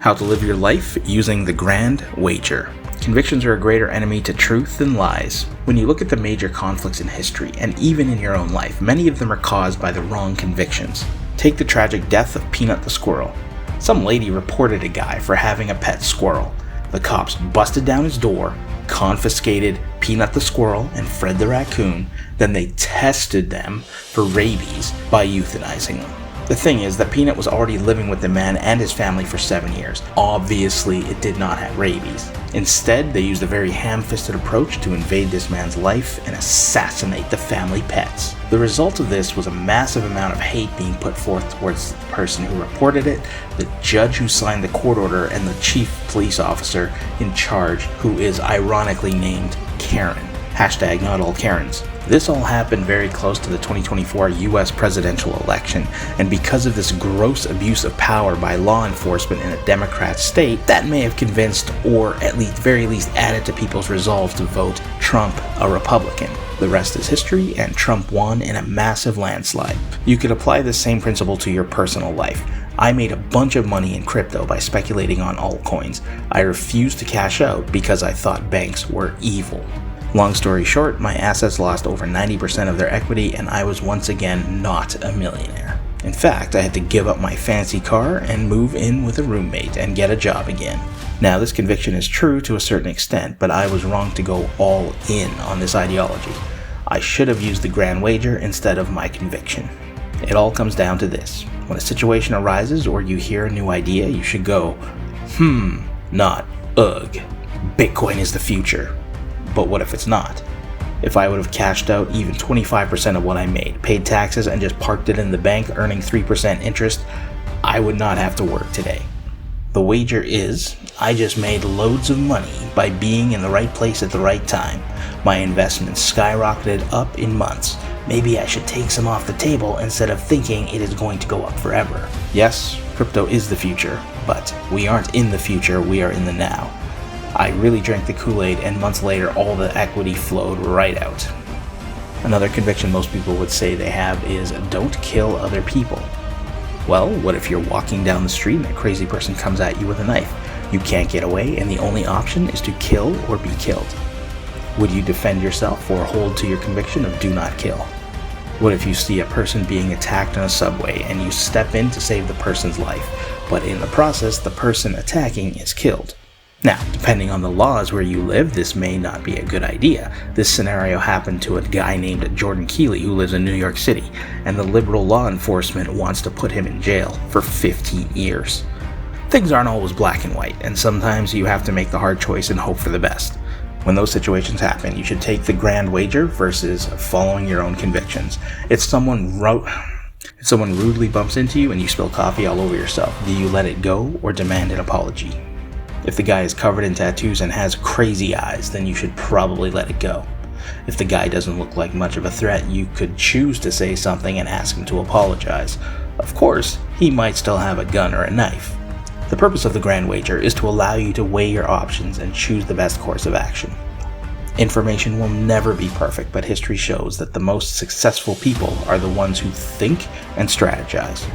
How to live your life using the grand wager. Convictions are a greater enemy to truth than lies. When you look at the major conflicts in history, and even in your own life, many of them are caused by the wrong convictions. Take the tragic death of Peanut the squirrel. Some lady reported a guy for having a pet squirrel. The cops busted down his door, confiscated Peanut the squirrel and Fred the raccoon, then they tested them for rabies by euthanizing them. The thing is that Peanut was already living with the man and his family for 7 years. Obviously, it did not have rabies. Instead, they used a very ham-fisted approach to invade this man's life and assassinate the family pets. The result of this was a massive amount of hate being put forth towards the person who reported it, the judge who signed the court order, and the chief police officer in charge, who is ironically named Karen. Hashtag not all Karens. This all happened very close to the 2024 US presidential election, and because of this gross abuse of power by law enforcement in a Democrat state, that may have convinced, or at very least added to people's resolve to vote Trump a Republican. The rest is history, and Trump won in a massive landslide. You could apply this same principle to your personal life. I made a bunch of money in crypto by speculating on altcoins. I refused to cash out because I thought banks were evil. Long story short, my assets lost over 90% of their equity, and I was once again not a millionaire. In fact, I had to give up my fancy car and move in with a roommate and get a job again. Now, this conviction is true to a certain extent, but I was wrong to go all in on this ideology. I should have used the grand wager instead of my conviction. It all comes down to this. When a situation arises or you hear a new idea, you should go, not ugh. Bitcoin is the future. But what if it's not? If I would have cashed out even 25% of what I made, paid taxes, and just parked it in the bank earning 3% interest, I would not have to work today. The wager is, I just made loads of money by being in the right place at the right time. My investments skyrocketed up in months. Maybe I should take some off the table instead of thinking it is going to go up forever. Yes, crypto is the future, but we aren't in the future, we are in the now. I really drank the Kool-Aid, and months later all the equity flowed right out. Another conviction most people would say they have is don't kill other people. Well, what if you're walking down the street and a crazy person comes at you with a knife? You can't get away, and the only option is to kill or be killed. Would you defend yourself or hold to your conviction of do not kill? What if you see a person being attacked on a subway and you step in to save the person's life, but in the process the person attacking is killed? Now, depending on the laws where you live, this may not be a good idea. This scenario happened to a guy named Jordan Keeley who lives in New York City, and the liberal law enforcement wants to put him in jail for 15 years. Things aren't always black and white, and sometimes you have to make the hard choice and hope for the best. When those situations happen, you should take the grand wager versus following your own convictions. If someone rudely bumps into you and you spill coffee all over yourself, do you let it go or demand an apology? If the guy is covered in tattoos and has crazy eyes, then you should probably let it go. If the guy doesn't look like much of a threat, you could choose to say something and ask him to apologize. Of course, he might still have a gun or a knife. The purpose of the grand wager is to allow you to weigh your options and choose the best course of action. Information will never be perfect, but history shows that the most successful people are the ones who think and strategize.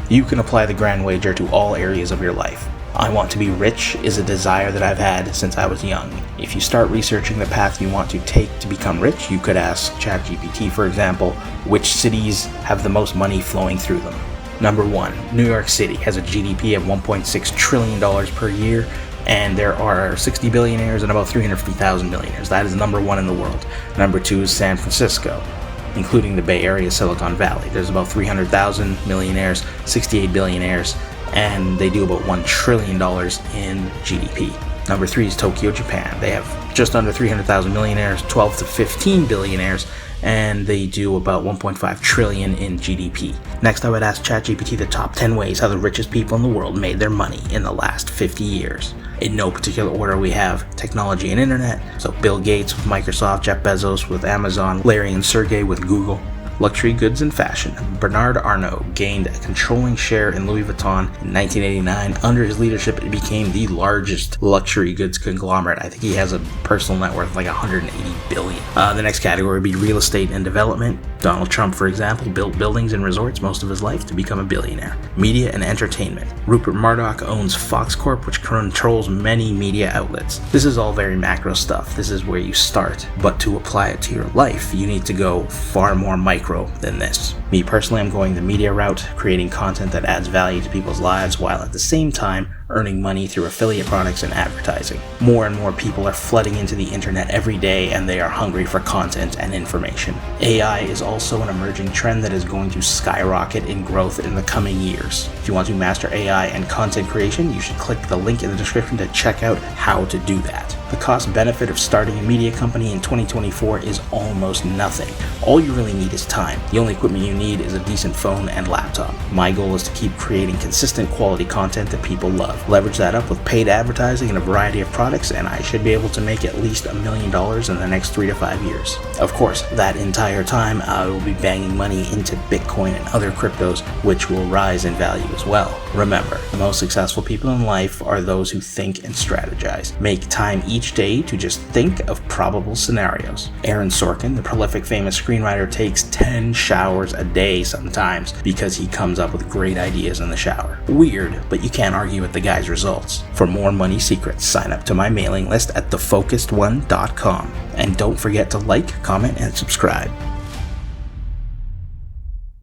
You can apply the grand wager to all areas of your life. I want to be rich is a desire that I've had since I was young. If you start researching the path you want to take to become rich, you could ask ChatGPT, for example, which cities have the most money flowing through them. Number 1, New York City has a GDP of $1.6 trillion per year, and there are 60 billionaires and about 350,000 millionaires. That is number 1 in the world. Number 2 is San Francisco, including the Bay Area, Silicon Valley. There's about 300,000 millionaires, 68 billionaires, and they do about $1 trillion in GDP. Number 3 is Tokyo, Japan. They have just under 300,000 millionaires, 12 to 15 billionaires, and they do about 1.5 trillion in GDP. Next, I would ask ChatGPT the top 10 ways how the richest people in the world made their money in the last 50 years. In no particular order, we have technology and internet, so Bill Gates with Microsoft, Jeff Bezos with Amazon, Larry and Sergey with Google. Luxury goods and fashion. Bernard Arnault gained a controlling share in Louis Vuitton in 1989. Under his leadership, it became the largest luxury goods conglomerate. I think he has a personal net worth of like 180 billion. The next category would be real estate and development. Donald Trump, for example, built buildings and resorts most of his life to become a billionaire. Media and entertainment. Rupert Murdoch owns Fox Corp, which controls many media outlets. This is all very macro stuff. This is where you start. But to apply it to your life, you need to go far more micro than this. Me personally, I'm going the media route, creating content that adds value to people's lives while at the same time earning money through affiliate products and advertising. More and more people are flooding into the internet every day, and they are hungry for content and information. AI is also an emerging trend that is going to skyrocket in growth in the coming years. If you want to master AI and content creation, you should click the link in the description to check out how to do that. The cost benefit of starting a media company in 2024 is almost nothing. All you really need is time. The only equipment you need is a decent phone and laptop. My goal is to keep creating consistent quality content that people love. Leverage that up with paid advertising and a variety of products, and I should be able to make at least $1 million in the next 3 to 5 years. Of course, that entire time I will be banging money into Bitcoin and other cryptos, which will rise in value as well. Remember, the most successful people in life are those who think and strategize. Make time each day to just think of probable scenarios. Aaron Sorkin, the prolific famous screenwriter, takes 10 showers a day sometimes because he comes up with great ideas in the shower. Weird, but you can't argue with the guy's results. For more money secrets, sign up to my mailing list at thefocusedone.com. And don't forget to like, comment, and subscribe.